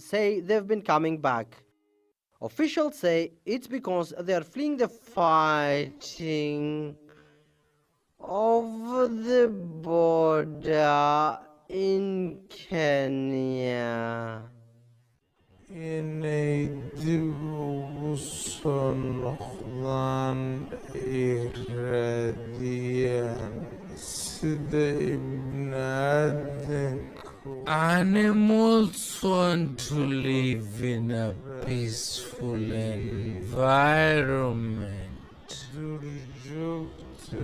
say they've been coming back. Officials say it's because they are fleeing the fighting over the border in Kenya. Inay dib ugu soo noqdaan ay raadiyaan sida ibnaadamku. Animals want to live in a peaceful environment.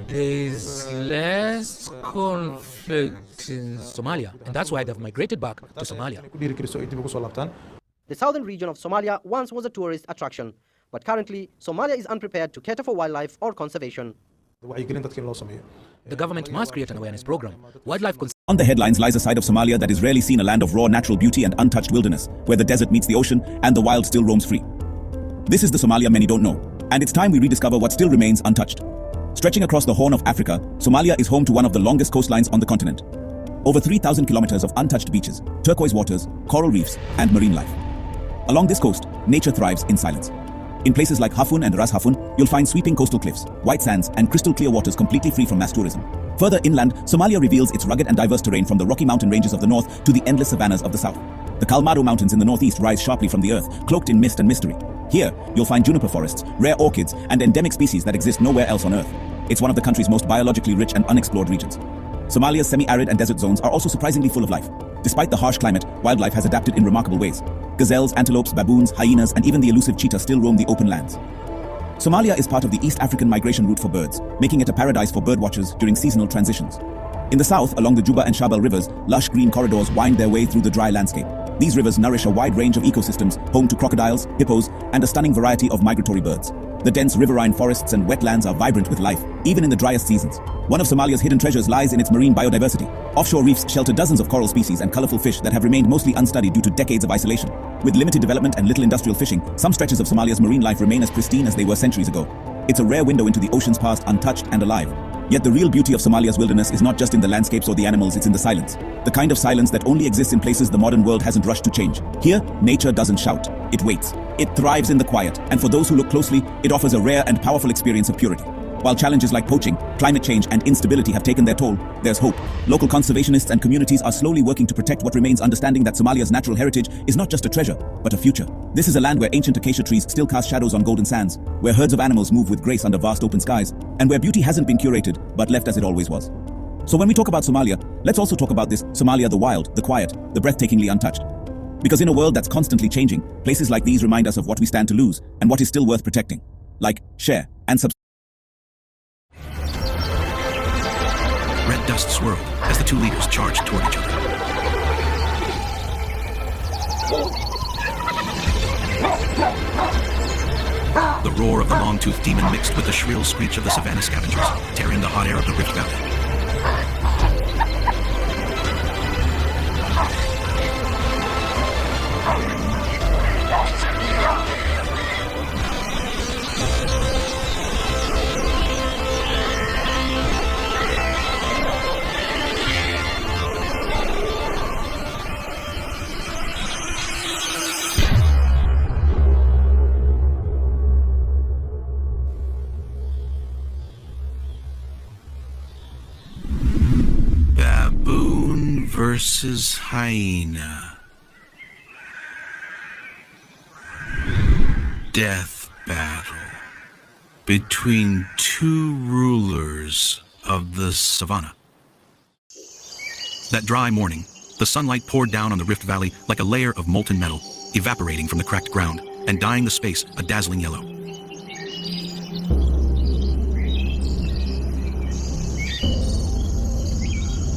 There's less conflict in Somalia, and that's why they've migrated back to Somalia. The southern region of Somalia once was a tourist attraction, but currently Somalia is unprepared to cater for wildlife or conservation. The government must create an awareness program. Wildlife On the headlines lies a side of Somalia that is rarely seen, a land of raw natural beauty and untouched wilderness, where the desert meets the ocean and the wild still roams free. This is the Somalia many don't know, and it's time we rediscover what still remains untouched. Stretching across the Horn of Africa, Somalia is home to one of the longest coastlines on the continent. Over 3,000 kilometers of untouched beaches, turquoise waters, coral reefs, and marine life. Along this coast, nature thrives in silence. In places like Hafun and Ras Hafun, you'll find sweeping coastal cliffs, white sands, and crystal clear waters completely free from mass tourism. Further inland, Somalia reveals its rugged and diverse terrain, from the Rocky Mountain ranges of the north to the endless savannas of the south. The Kalmado Mountains in the northeast rise sharply from the earth, cloaked in mist and mystery. Here, you'll find juniper forests, rare orchids, and endemic species that exist nowhere else on earth. It's one of the country's most biologically rich and unexplored regions. Somalia's semi-arid and desert zones are also surprisingly full of life. Despite the harsh climate, wildlife has adapted in remarkable ways. Gazelles, antelopes, baboons, hyenas, and even the elusive cheetah still roam the open lands. Somalia is part of the East African migration route for birds, making it a paradise for birdwatchers during seasonal transitions. In the south, along the Juba and Shabelle rivers, lush green corridors wind their way through the dry landscape. These rivers nourish a wide range of ecosystems, home to crocodiles, hippos, and a stunning variety of migratory birds. The dense riverine forests and wetlands are vibrant with life, even in the driest seasons. One of Somalia's hidden treasures lies in its marine biodiversity. Offshore reefs shelter dozens of coral species and colorful fish that have remained mostly unstudied due to decades of isolation. With limited development and little industrial fishing, some stretches of Somalia's marine life remain as pristine as they were centuries ago. It's a rare window into the ocean's past, untouched and alive. Yet the real beauty of Somalia's wilderness is not just in the landscapes or the animals, it's in the silence. The kind of silence that only exists in places the modern world hasn't rushed to change. Here, nature doesn't shout, it waits. It thrives in the quiet, and for those who look closely, it offers a rare and powerful experience of purity. While challenges like poaching, climate change, and instability have taken their toll, there's hope. Local conservationists and communities are slowly working to protect what remains, understanding that Somalia's natural heritage is not just a treasure, but a future. This is a land where ancient acacia trees still cast shadows on golden sands, where herds of animals move with grace under vast open skies, and where beauty hasn't been curated, but left as it always was. So when we talk about Somalia, let's also talk about this Somalia, the wild, the quiet, the breathtakingly untouched. Because in a world that's constantly changing, places like these remind us of what we stand to lose, and what is still worth protecting. Like, share, and subscribe. Red dust swirled as the two leaders charged toward each other. The roar of the long-toothed demon mixed with the shrill screech of the savannah scavengers, tearing the hot air of the Rift Valley. Baboon versus hyena. Death battle between two rulers of the savannah. That dry morning, the sunlight poured down on the Rift Valley like a layer of molten metal, evaporating from the cracked ground and dyeing the space a dazzling yellow.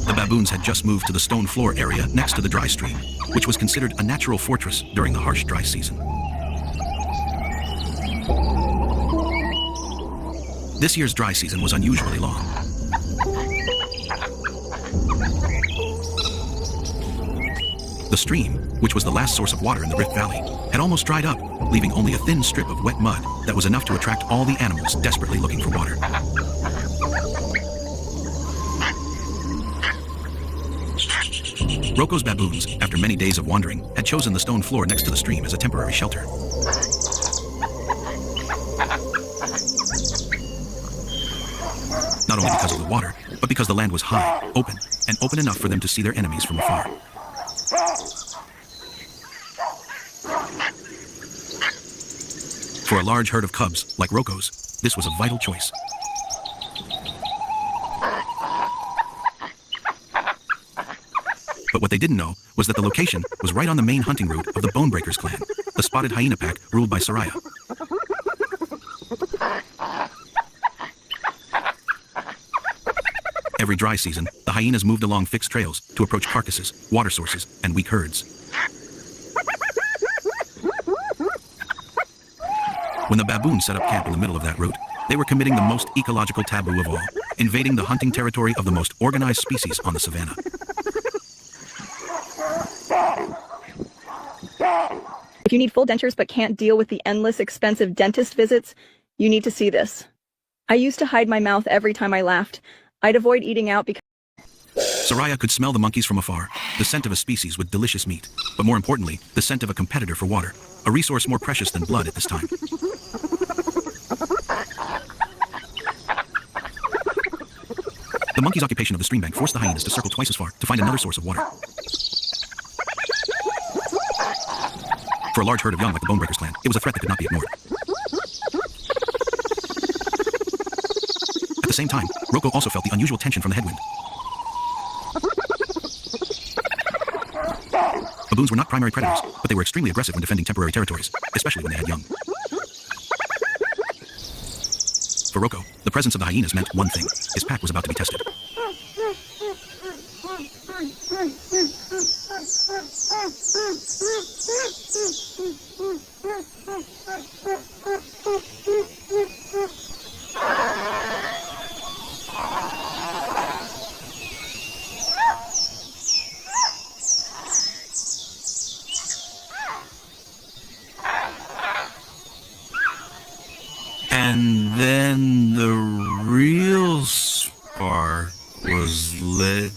The baboons had just moved to the stone floor area next to the dry stream, which was considered a natural fortress during the harsh dry season. This year's dry season was unusually long. The stream, which was the last source of water in the Rift Valley, had almost dried up, leaving only a thin strip of wet mud that was enough to attract all the animals desperately looking for water. Roko's baboons, after many days of wandering, had chosen the stone floor next to the stream as a temporary shelter. Not only because of the water, but because the land was high, open enough for them to see their enemies from afar. For a large herd of cubs, like Roko's, this was a vital choice. But what they didn't know was that the location was right on the main hunting route of the Bonebreakers clan, the spotted hyena pack ruled by Soraya. Every dry season, the hyenas moved along fixed trails to approach carcasses, water sources, and weak herds. When the baboons set up camp in the middle of that route, they were committing the most ecological taboo of all, invading the hunting territory of the most organized species on the savanna. If you need full dentures but can't deal with the endless expensive dentist visits, you need to see this. I used to hide my mouth every time I laughed. I'd avoid eating out because Soraya could smell the monkeys from afar, the scent of a species with delicious meat, but more importantly, the scent of a competitor for water, a resource more precious than blood at this time. The monkeys' occupation of the stream bank forced the hyenas to circle twice as far to find another source of water. For a large herd of young like the Bonebreakers clan, it was a threat that could not be ignored. At the same time, Roko also felt the unusual tension from the headwind. Baboons were not primary predators, but they were extremely aggressive when defending temporary territories, especially when they had young. For Roko, the presence of the hyenas meant one thing: his pack was about to be tested. And then the real spark was lit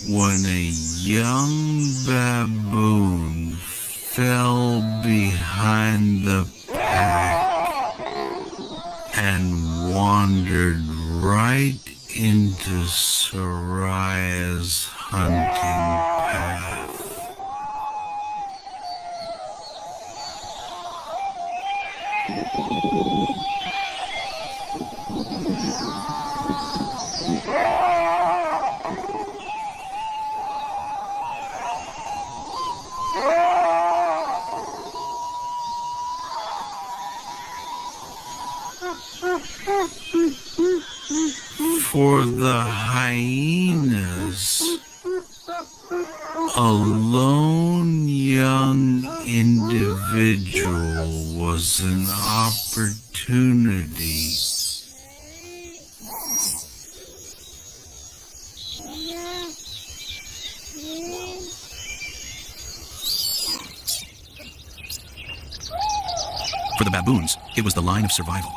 when a young baboon fell behind the pack and wandered right into Soraya's hunting path. For the hyenas, a lone young individual was an opportunity. For the baboons, it was the line of survival.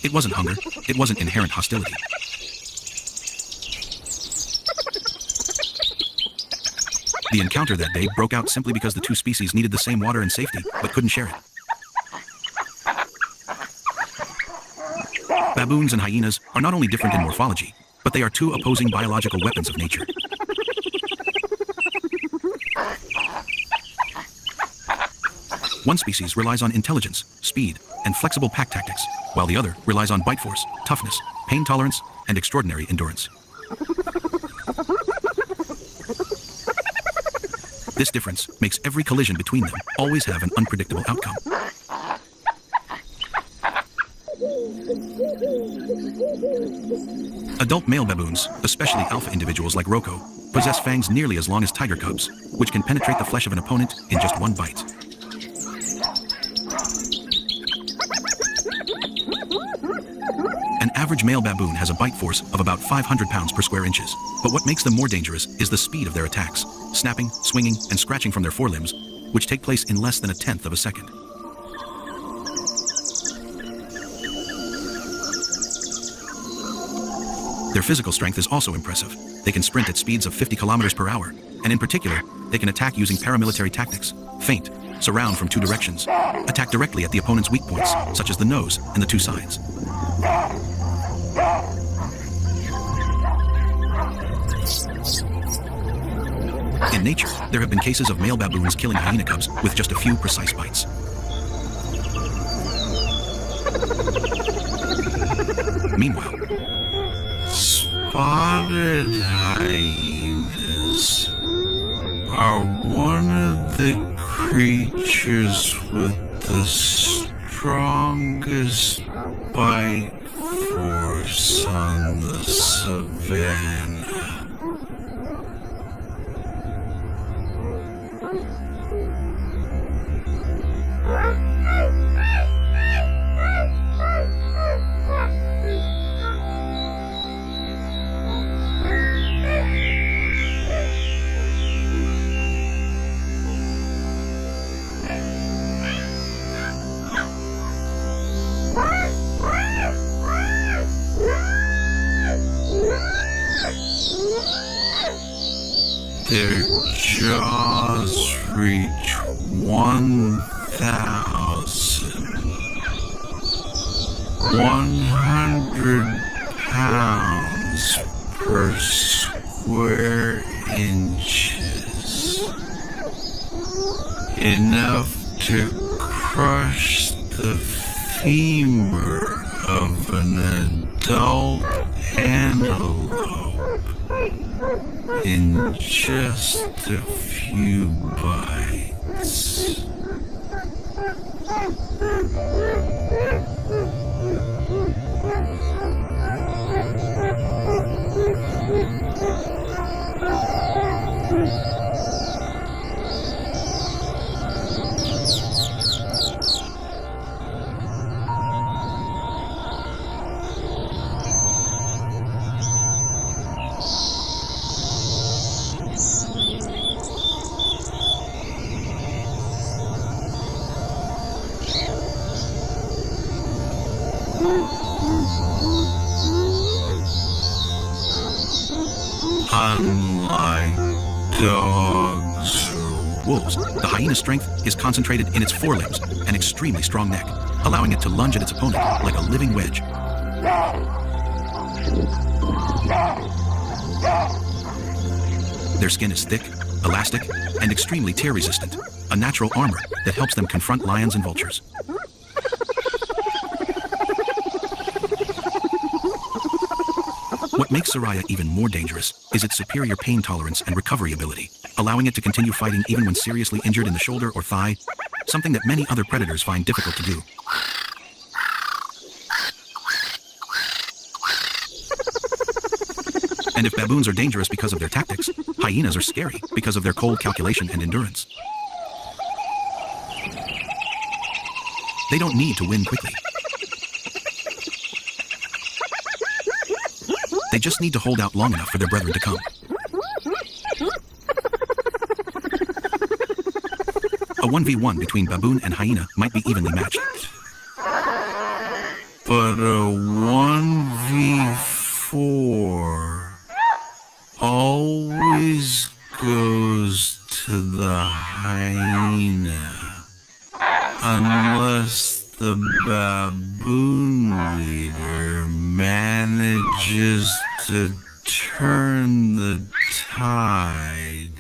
It wasn't hunger, it wasn't inherent hostility. The encounter that day broke out simply because the two species needed the same water and safety, but couldn't share it. Baboons and hyenas are not only different in morphology, but they are two opposing biological weapons of nature. One species relies on intelligence, speed, and flexible pack tactics, while the other relies on bite force, toughness, pain tolerance, and extraordinary endurance. This difference makes every collision between them always have an unpredictable outcome. Adult male baboons, especially alpha individuals like Roko, possess fangs nearly as long as tiger cubs, which can penetrate the flesh of an opponent in just one bite. An average male baboon has a bite force of about 500 pounds per square inches, but what makes them more dangerous is the speed of their attacks, snapping, swinging, and scratching from their forelimbs, which take place in less than a tenth of a second. Their physical strength is also impressive. They can sprint at speeds of 50 kilometers per hour, and in particular, they can attack using paramilitary tactics, feint, surround from two directions, attack directly at the opponent's weak points, such as the nose and the two sides. In nature, there have been cases of male baboons killing hyena cubs with just a few precise bites. Meanwhile, spotted hyenas are one of the creatures with the strongest bite force on the savannah. Their jaws reach 1,100 pounds per square inches, enough to crush the femur of an adult antelope in just a few bites. Unlike dogs or wolves, the hyena's strength is concentrated in its forelimbs and extremely strong neck, allowing it to lunge at its opponent like a living wedge. Their skin is thick, elastic, and extremely tear-resistant, a natural armor that helps them confront lions and vultures. What makes Soraya even more dangerous is its superior pain tolerance and recovery ability, allowing it to continue fighting even when seriously injured in the shoulder or thigh, something that many other predators find difficult to do. And if baboons are dangerous because of their tactics, hyenas are scary because of their cold calculation and endurance. They don't need to win quickly. They just need to hold out long enough for their brethren to come. A 1v1 between baboon and hyena might be evenly matched. But a 1v4 always goes to the hyena, unless the baboon leader manages to turn the tide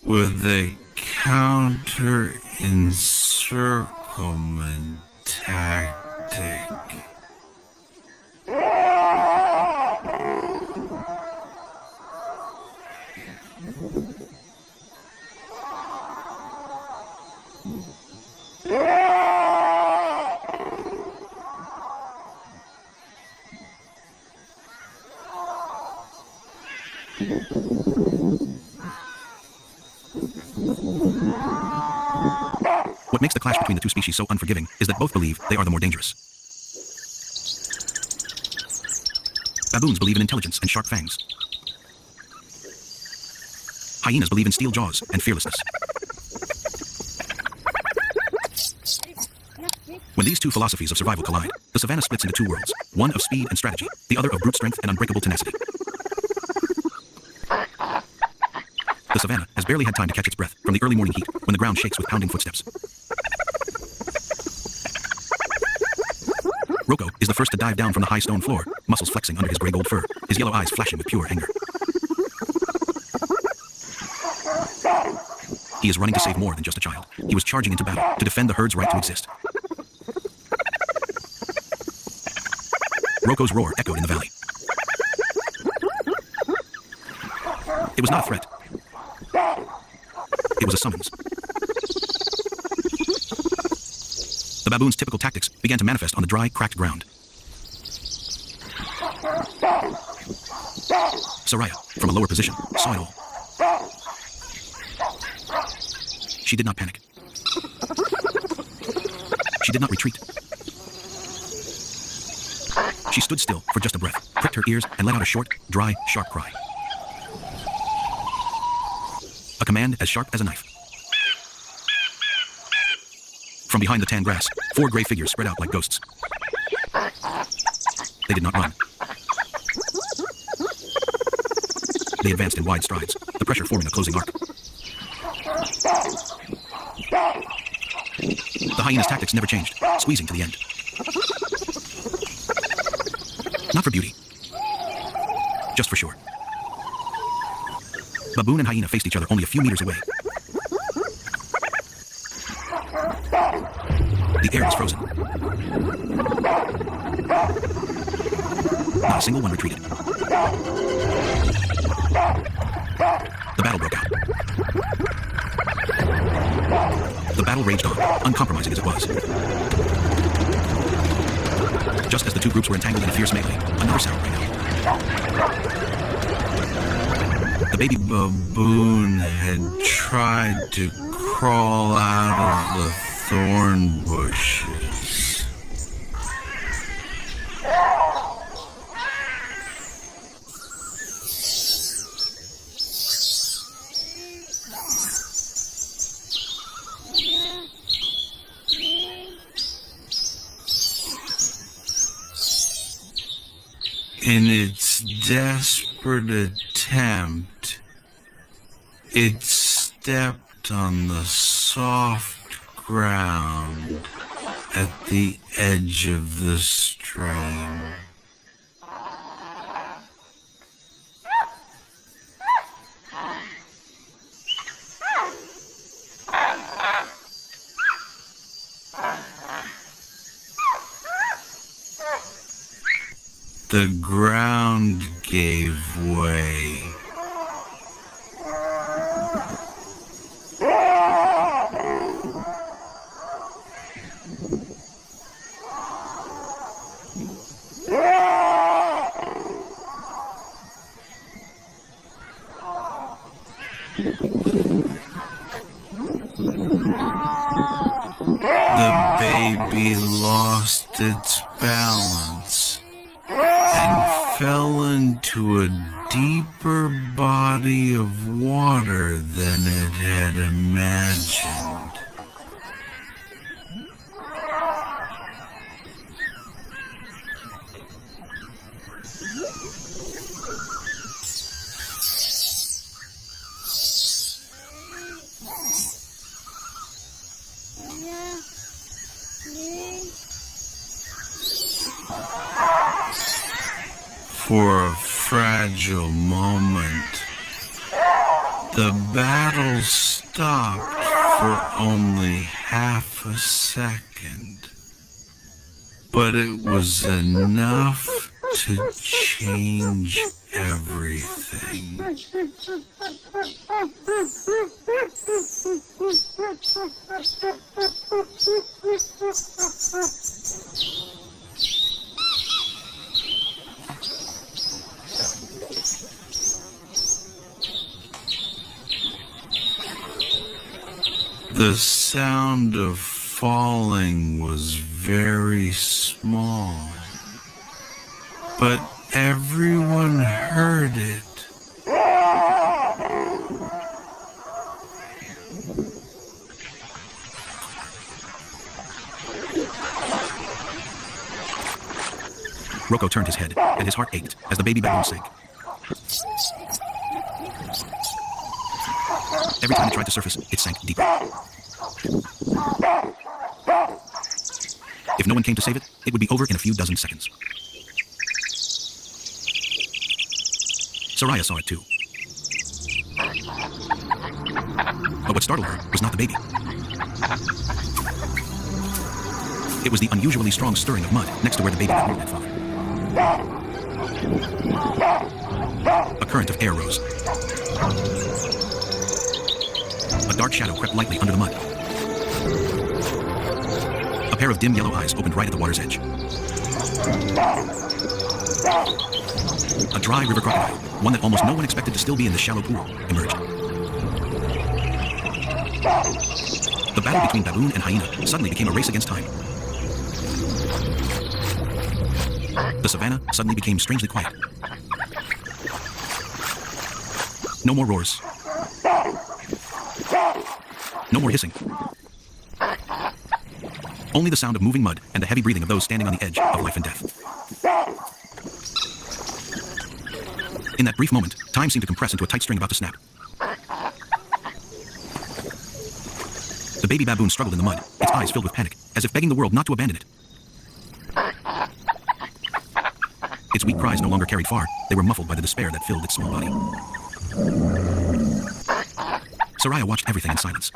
with a counter-encirclement tactic. What makes the clash between the two species so unforgiving is that both believe they are the more dangerous. Baboons believe in intelligence and sharp fangs. Hyenas believe in steel jaws and fearlessness. When these two philosophies of survival collide, the savannah splits into two worlds, one of speed and strategy, the other of brute strength and unbreakable tenacity. The savannah has barely had time to catch its breath from the early morning heat when the ground shakes with pounding footsteps. Rocco is the first to dive down from the high stone floor, muscles flexing under his gray gold fur, his yellow eyes flashing with pure anger. He is running to save more than just a child. He was charging into battle to defend the herd's right to exist. Rocco's roar echoed in the valley. It was not a threat. It was a summons. The baboon's typical tactics began to manifest on the dry, cracked ground. Soraya, from a lower position, saw it all. She did not panic. She did not retreat. She stood still for just a breath, pricked her ears, and let out a short, dry, sharp cry. A command as sharp as a knife. From behind the tan grass, 4 gray figures spread out like ghosts. They did not run. They advanced in wide strides, the pressure forming a closing arc. The hyena's tactics never changed, squeezing to the end. Not for beauty. Just for sure. Baboon and hyena faced each other only a few meters away. The air was frozen. Not a single one retreated. The battle broke out. The battle raged on, uncompromising as it was. Just as the two groups were entangled in a fierce melee, another sound rang out. The baby baboon had tried to crawl out of the thorn bushes. In its desperate attempt, it stepped on the soft ground at the edge of the stream. The ground gave way. The baby lost its balance and fell into a deeper body of water than it had imagined. For a fragile moment, the battle stopped for only half a second, but it was enough to change everything. The sound of falling was very small, but everyone heard it. Rocco turned his head, and his heart ached as the baby baboon sank. Every time it tried to surface, it sank deeper. If no one came to save it, it would be over in a few dozen seconds. Soraya saw it too. But what startled her was not the baby. It was the unusually strong stirring of mud next to where the baby baboon had fallen. A current of air rose. A dark shadow crept lightly under the mud. A pair of dim yellow eyes opened right at the water's edge. A dry river crocodile, one that almost no one expected to still be in the shallow pool, emerged. The battle between baboon and hyena suddenly became a race against time. The savannah suddenly became strangely quiet. No more roars. No more hissing. Only the sound of moving mud and the heavy breathing of those standing on the edge of life and death. In that brief moment, time seemed to compress into a tight string about to snap. The baby baboon struggled in the mud, its eyes filled with panic, as if begging the world not to abandon it. Its weak cries no longer carried far. They were muffled by the despair that filled its small body. Soraya watched everything in silence.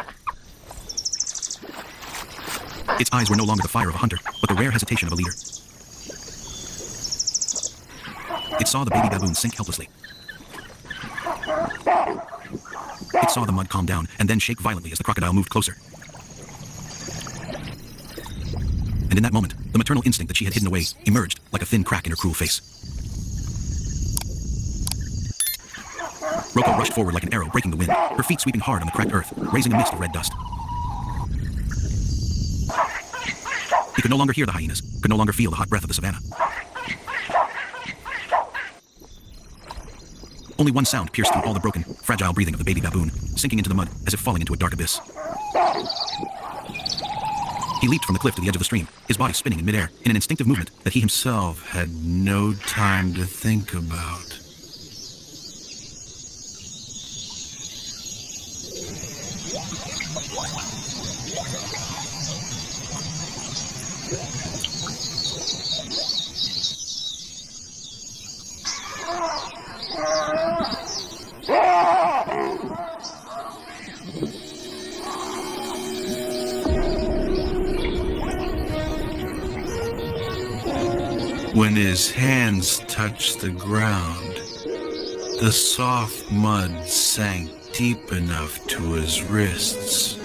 Its eyes were no longer the fire of a hunter, but the rare hesitation of a leader. It saw the baby baboon sink helplessly. It saw the mud calm down and then shake violently as the crocodile moved closer. And in that moment, the maternal instinct that she had hidden away emerged like a thin crack in her cruel face. Rocco rushed forward like an arrow breaking the wind, her feet sweeping hard on the cracked earth, raising a mist of red dust. He could no longer hear the hyenas, could no longer feel the hot breath of the savannah. Only one sound pierced through all the broken, fragile breathing of the baby baboon, sinking into the mud as if falling into a dark abyss. He leaped from the cliff to the edge of the stream, his body spinning in midair in an instinctive movement that he himself Had no time to think about. When his hands touched the ground, the soft mud sank deep enough to his wrists.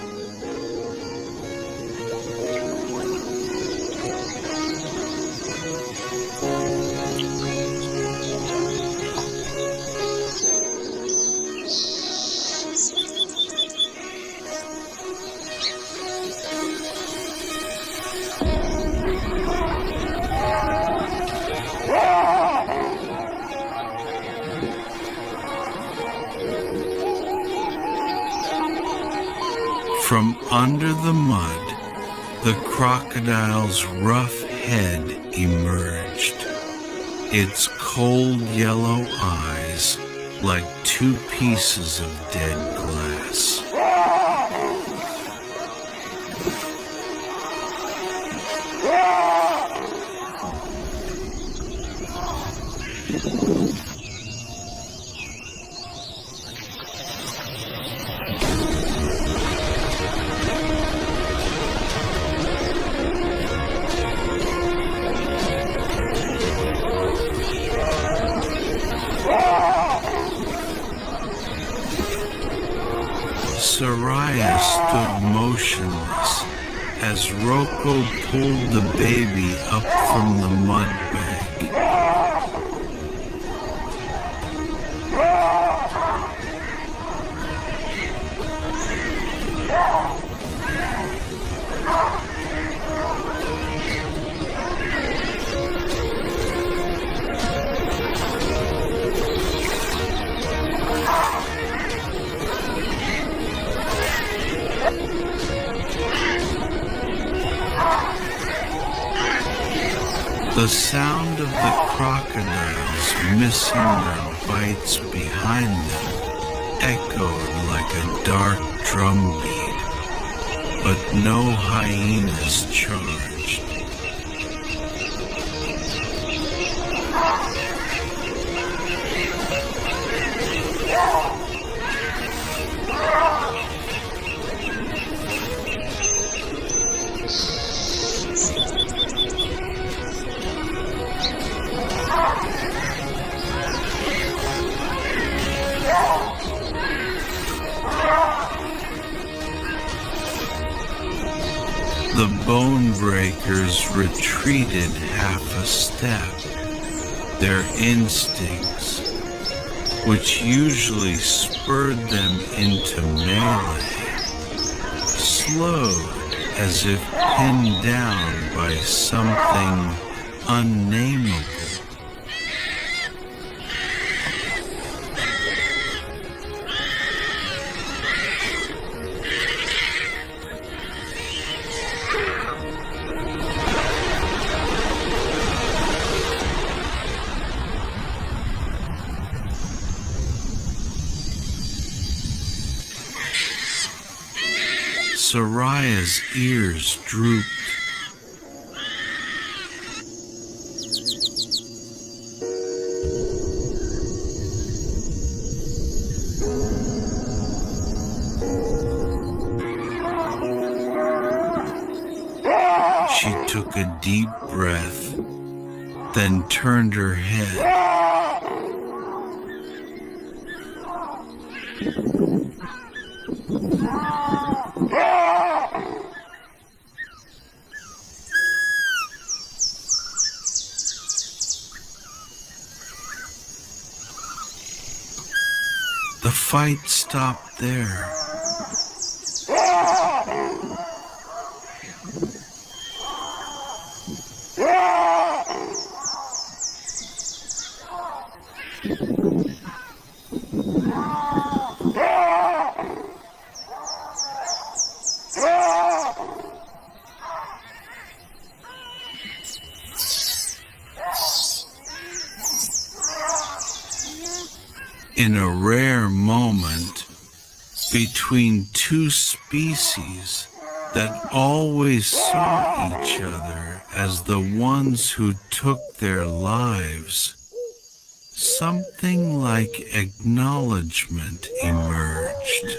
From under the mud, the crocodile's rough head emerged, its cold yellow eyes like two pieces of dead glass. Soraya stood motionless as Rocco pulled the baby up from the mud bank. The sound of the crocodiles missing their bites behind them echoed like a dark drum beat, but no hyenas charged. The bone breakers retreated half a step. Their instincts, which usually spurred them into melee, slowed as if pinned down by something unnameable. Soraya's ears drooped. She took a deep breath, then turned her head. The fight stopped there. In a rare moment between two species that always saw each other as the ones who took their lives, something like acknowledgement emerged.